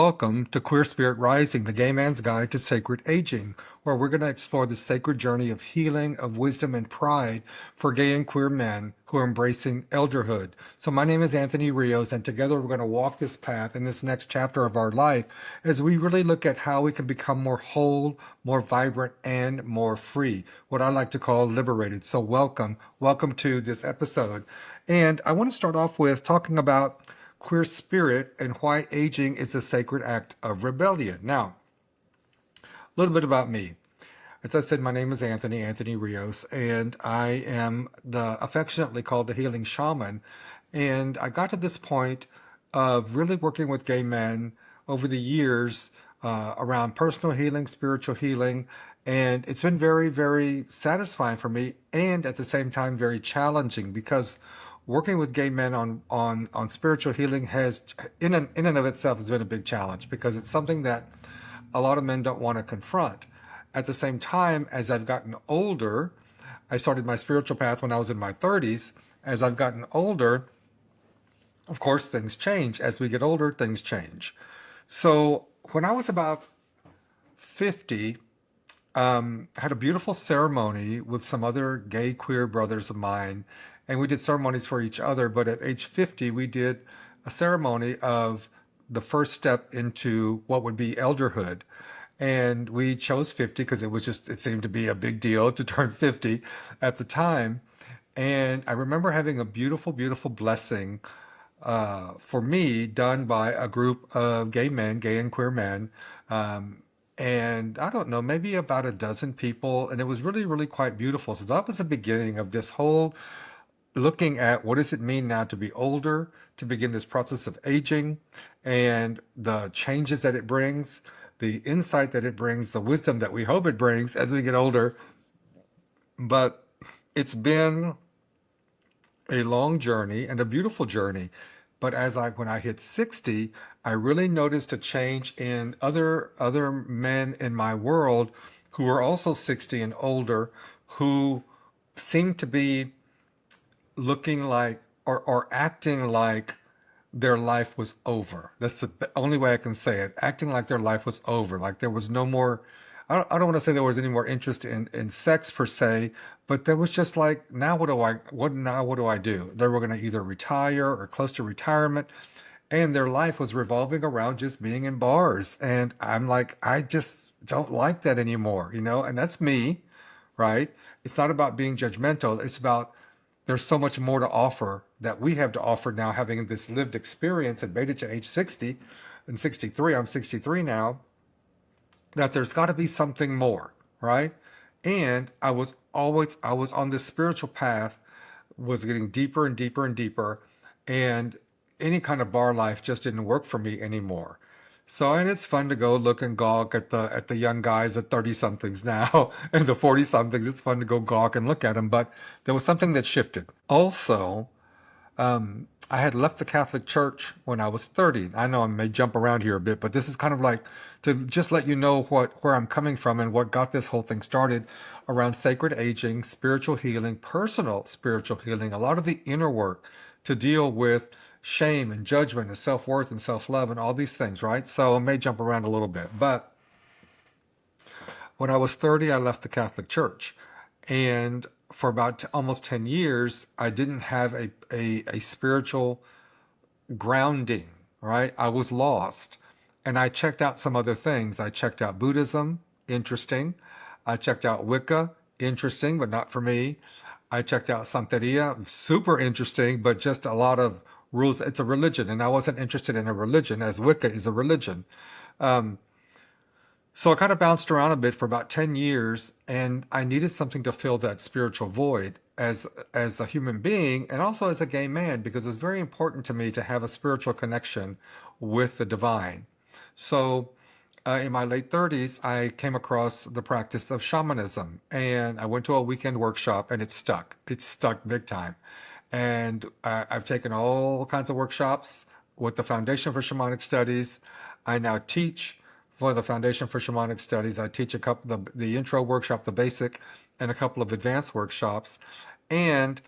welcome to Queer Spirit Rising, the gay man's guide to sacred aging, where we're going to explore the sacred journey of healing, of wisdom, and pride for gay and queer men who are embracing elderhood. So my name is Anthony Rios, and together we're going to walk this path in this next chapter of our life as we really look at how we can become more whole, more vibrant, and more free, what I like to call liberated. So welcome to this episode. And I want to start off with talking about queer spirit and why aging is a sacred act of rebellion. Now, a little bit about me. As I said, my name is Anthony Rios, and I am affectionately called the healing shaman. And I got to this point of really working with gay men over the years around personal healing, spiritual healing, and it's been very, very satisfying for me, and at the same time very challenging because working with gay men on spiritual healing has in and of itself has been a big challenge because it's something that a lot of men don't want to confront. At the same time, as I've gotten older, I started my spiritual path when I was in my 30s. As I've gotten older, of course, things change. As we get older, things change. So when I was about 50, I had a beautiful ceremony with some other gay queer brothers of mine, and we did ceremonies for each other. But at age 50, we did a ceremony of the first step into what would be elderhood. And we chose 50 because it seemed to be a big deal to turn 50 at the time. And I remember having a beautiful, beautiful blessing for me done by a group of gay men, gay and queer men. And I don't know, maybe about a dozen people. And it was really, really quite beautiful. So that was the beginning of this whole looking at what does it mean now to be older, to begin this process of aging, and the changes that it brings, the insight that it brings, the wisdom that we hope it brings as we get older. But it's been a long journey and a beautiful journey. But when I hit 60, I really noticed a change in other men in my world who were also 60 and older, who seemed to be looking like or acting like their life was over. That's the only way I can say it. Acting like their life was over, like there was no more. I don't want to say there was any more interest in sex per se, but there was just like, now what do I do? They were going to either retire or close to retirement, and their life was revolving around just being in bars. And I'm like, I just don't like that anymore, and that's me, right? It's not about being judgmental. It's about there's so much more to offer that we have to offer now, having this lived experience and made it to age 60 and 63. I'm 63 now, that there's got to be something more, right? And I was on this spiritual path, was getting deeper and deeper and deeper, and any kind of bar life just didn't work for me anymore. So, and it's fun to go look and gawk at the young guys at 30 somethings now and the 40 somethings. It's fun to go gawk and look at them, but there was something that shifted. Also, I had left the Catholic Church when I was 30. I know I may jump around here a bit, but this is kind of like to just let you know where I'm coming from and what got this whole thing started around sacred aging, spiritual healing, personal spiritual healing, a lot of the inner work to deal with shame and judgment and self-worth and self-love and all these things, right? So I may jump around a little bit, but when I was 30, I left the Catholic Church. And for about almost 10 years, I didn't have a spiritual grounding, right? I was lost. And I checked out some other things. I checked out Buddhism, interesting. I checked out Wicca, interesting, but not for me. I checked out Santeria, super interesting, but just a lot of rules. It's a religion, and I wasn't interested in a religion, as Wicca is a religion. Um, so I kind of bounced around a bit for about 10 years, and I needed something to fill that spiritual void as a human being and also as a gay man, because it's very important to me to have a spiritual connection with the divine. So in my late 30s, I came across the practice of shamanism, and I went to a weekend workshop, and it stuck. It stuck big time. And I've taken all kinds of workshops with the Foundation for Shamanic Studies. I now teach for the Foundation for Shamanic Studies. I teach a couple the intro workshop, the basic, and a couple of advanced workshops. And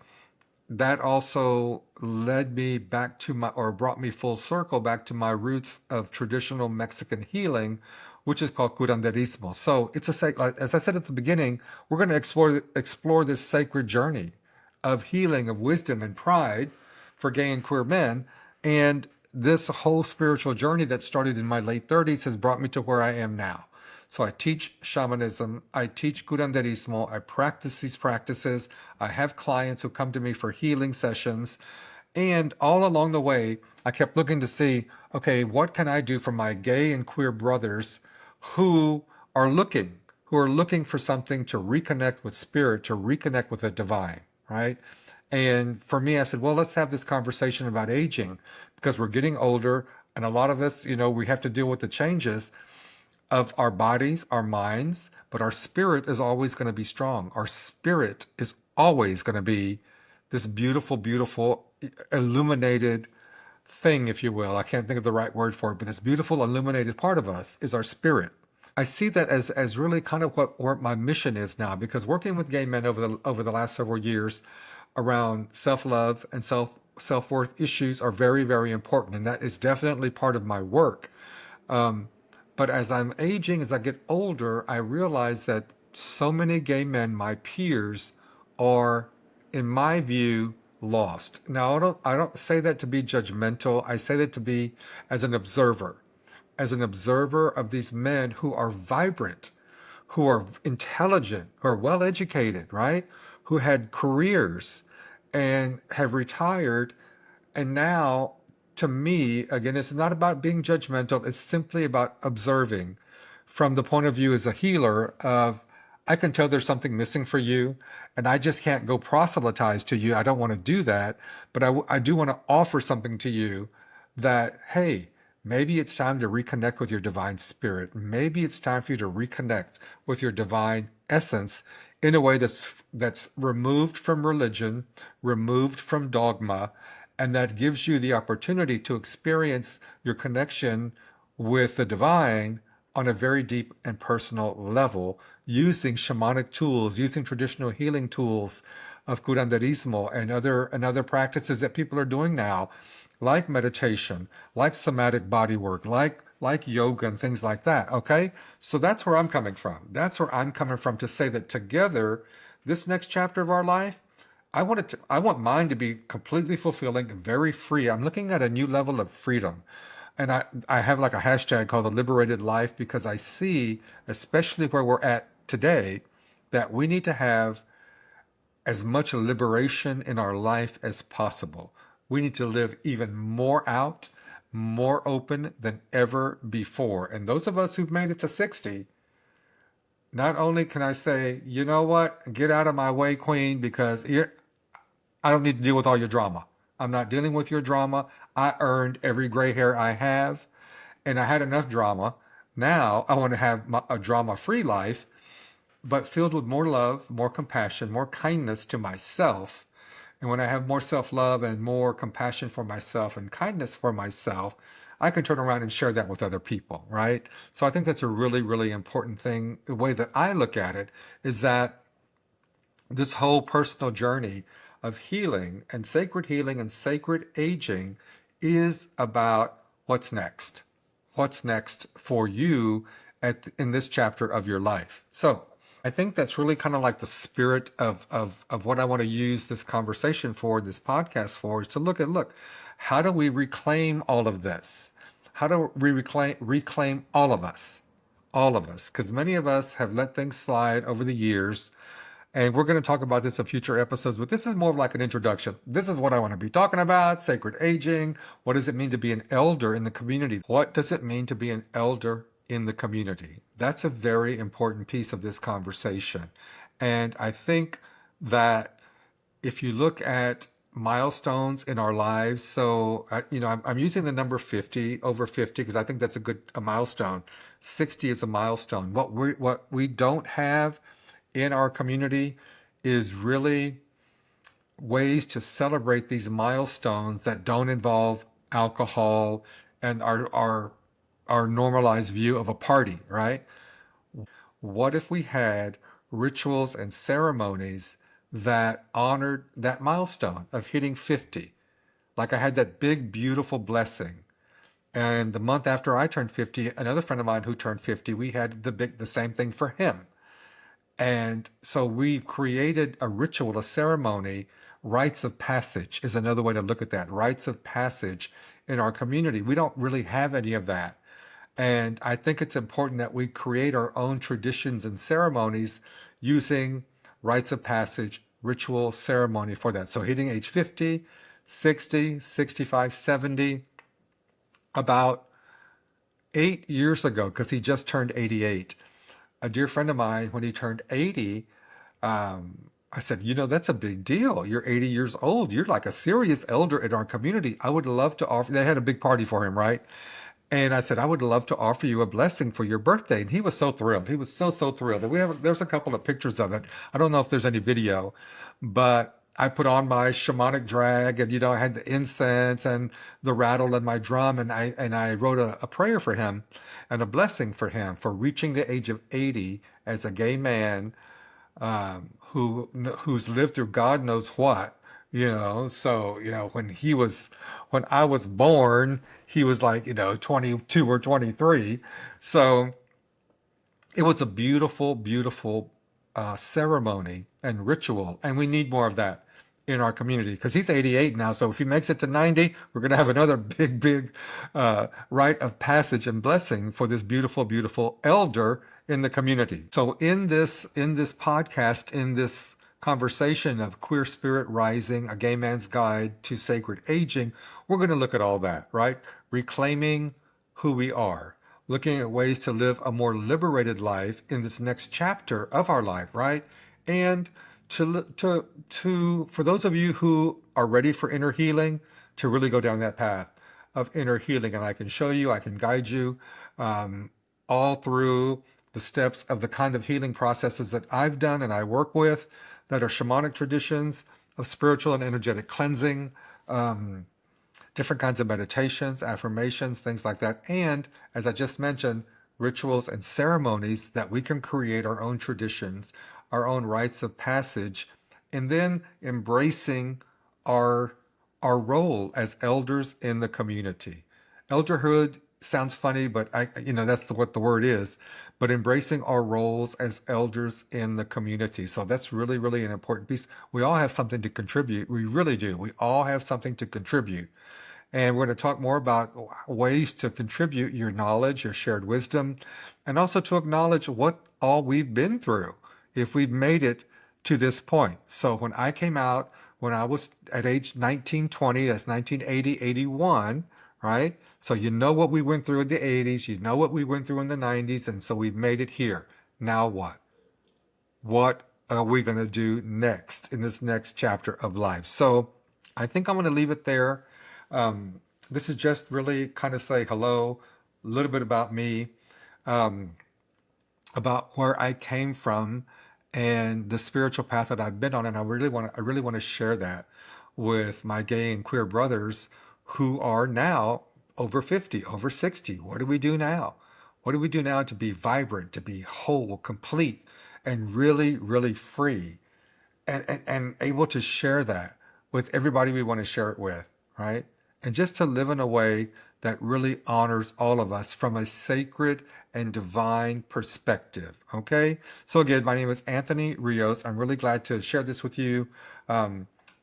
that also led me back to my, or brought me full circle back to my roots of traditional Mexican healing, which is called curanderismo. So it's like, as I said at the beginning, we're going to explore this sacred journey of healing, of wisdom and pride for gay and queer men. And this whole spiritual journey that started in my late 30s has brought me to where I am now. So I teach shamanism, I teach curanderismo, I practice these practices, I have clients who come to me for healing sessions, and all along the way, I kept looking to see, okay, what can I do for my gay and queer brothers who are looking, who are looking for something to reconnect with spirit, to reconnect with the divine, right? And for me, I said, well, let's have this conversation about aging because we're getting older, and a lot of us, we have to deal with the changes of our bodies, our minds, but our spirit is always going to be strong. Our spirit is always going to be this beautiful, beautiful, illuminated thing, if you will. I can't think of the right word for it, but this beautiful, illuminated part of us is our spirit. I see that as really kind of what my mission is now, because working with gay men over the last several years around self-love and self-worth issues are very, very important, and that is definitely part of my work. But as I'm aging, as I get older, I realize that so many gay men, my peers, are, in my view, lost. Now, I don't say that to be judgmental. I say that to be as as an observer of these men who are vibrant, who are intelligent, who are well educated, right? Who had careers and have retired. And now, to me, again, it's not about being judgmental, it's simply about observing from the point of view as a healer of, I can tell there's something missing for you, and I just can't go proselytize to you. I don't want to do that, but I do want to offer something to you that, hey, maybe it's time to reconnect with your divine spirit. Maybe it's time for you to reconnect with your divine essence in a way that's removed from religion, removed from dogma, and that gives you the opportunity to experience your connection with the divine on a very deep and personal level using shamanic tools, using traditional healing tools of curanderismo and other practices that people are doing now, like meditation, like somatic body work, like yoga and things like that. Okay? So that's where I'm coming from. That's where I'm coming from to say that together, this next chapter of our life, I want mine to be completely fulfilling and very free. I'm looking at a new level of freedom. And I have like a hashtag called the liberated life because I see, especially where we're at today, that we need to have as much liberation in our life as possible. We need to live even more out, more open than ever before. And those of us who've made it to 60, not only can I say, you know what, get out of my way, queen, because I don't need to deal with all your drama. I'm not dealing with your drama. I earned every gray hair I have, and I had enough drama. Now I want to have a drama free life, but filled with more love, more compassion, more kindness to myself. And when I have more self love and more compassion for myself and kindness for myself, I can turn around and share that with other people, right? So I think that's a really, really important thing. The way that I look at it is that this whole personal journey of healing and sacred aging is about what's next. What's next for you in this chapter of your life. So I think that's really kind of like the spirit of what I want to use this conversation for, this podcast for, is to look, how do we reclaim all of this? How do we reclaim all of us? All of us, because many of us have let things slide over the years, and we're going to talk about this in future episodes, but this is more of like an introduction. This is what I want to be talking about: sacred aging. What does it mean to be an elder in the community? What does it mean to be an elder in the community? That's a very important piece of this conversation. And I think that if you look at milestones in our lives, so I'm using the number 50, over 50, because I think that's a milestone. 60 is a milestone. What we don't have in our community is really ways to celebrate these milestones that don't involve alcohol and our normalized view of a party, right? What if we had rituals and ceremonies that honored that milestone of hitting 50. Like I had that big, beautiful blessing. And the month after I turned 50, another friend of mine who turned 50, we had the same thing for him. And so we created a ritual, a ceremony. Rites of passage is another way to look at that. Rites of passage in our community. We don't really have any of that. And I think it's important that we create our own traditions and ceremonies using rites of passage, ritual ceremony for that. So hitting age 50, 60, 65, 70, about 8 years ago, because he just turned 88, a dear friend of mine, when he turned 80, I said, that's a big deal. You're 80 years old. You're like a serious elder in our community. I would love to offer, they had a big party for him, right? And I said, I would love to offer you a blessing for your birthday. And he was so thrilled. He was so, so thrilled. And there's a couple of pictures of it. I don't know if there's any video, but I put on my shamanic drag and, I had the incense and the rattle and my drum. And I wrote a prayer for him and a blessing for him for reaching the age of 80 as a gay man, who's lived through God knows what, So, when I was born, he was like, 22 or 23. So it was a beautiful, beautiful ceremony and ritual. And we need more of that in our community because he's 88 now. So if he makes it to 90, we're going to have another big, big rite of passage and blessing for this beautiful, beautiful elder in the community. So in this podcast, in this conversation of Queer Spirit Rising, a gay man's guide to sacred aging, we're going to look at all that, right? Reclaiming who we are, looking at ways to live a more liberated life in this next chapter of our life, right? And to for those of you who are ready for inner healing, to really go down that path of inner healing. And I can show you, I can guide you all through the steps of the kind of healing processes that I've done and I work with that are shamanic traditions of spiritual and energetic cleansing, different kinds of meditations, affirmations, things like that. And as I just mentioned, rituals and ceremonies that we can create our own traditions, our own rites of passage, and then embracing our role as elders in the community. Elderhood sounds funny, but that's what the word is. But embracing our roles as elders in the community. So that's really, really an important piece. We all have something to contribute. We really do. We all have something to contribute. And we're going to talk more about ways to contribute your knowledge, your shared wisdom, and also to acknowledge what all we've been through if we've made it to this point. So when I came out, when I was at age 19, 20, that's 1980, 81, right? So what we went through in the 80s, what we went through in the 90s, and so we've made it here. Now what? What are we going to do next in this next chapter of life? So I think I'm going to leave it there. This is just really kind of say hello, a little bit about me, about where I came from and the spiritual path that I've been on. And I really want to share that with my gay and queer brothers who are now over 50, over 60. What do we do now? What do we do now to be vibrant, to be whole, complete, and really, really free and able to share that with everybody we want to share it with, right? And just to live in a way that really honors all of us from a sacred and divine perspective, okay? So again, my name is Anthony Rios. I'm really glad to share this with you.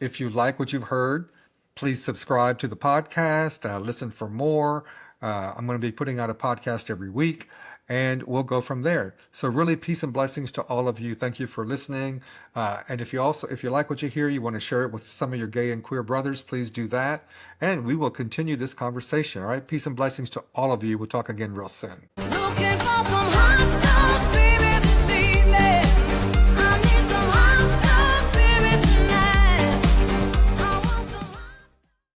If you like what you've heard, please subscribe to the podcast, listen for more. I'm going to be putting out a podcast every week, and we'll go from there. So really, peace and blessings to all of you. Thank you for listening. And if you like what you hear, you want to share it with some of your gay and queer brothers, please do that. And we will continue this conversation. All right. Peace and blessings to all of you. We'll talk again real soon.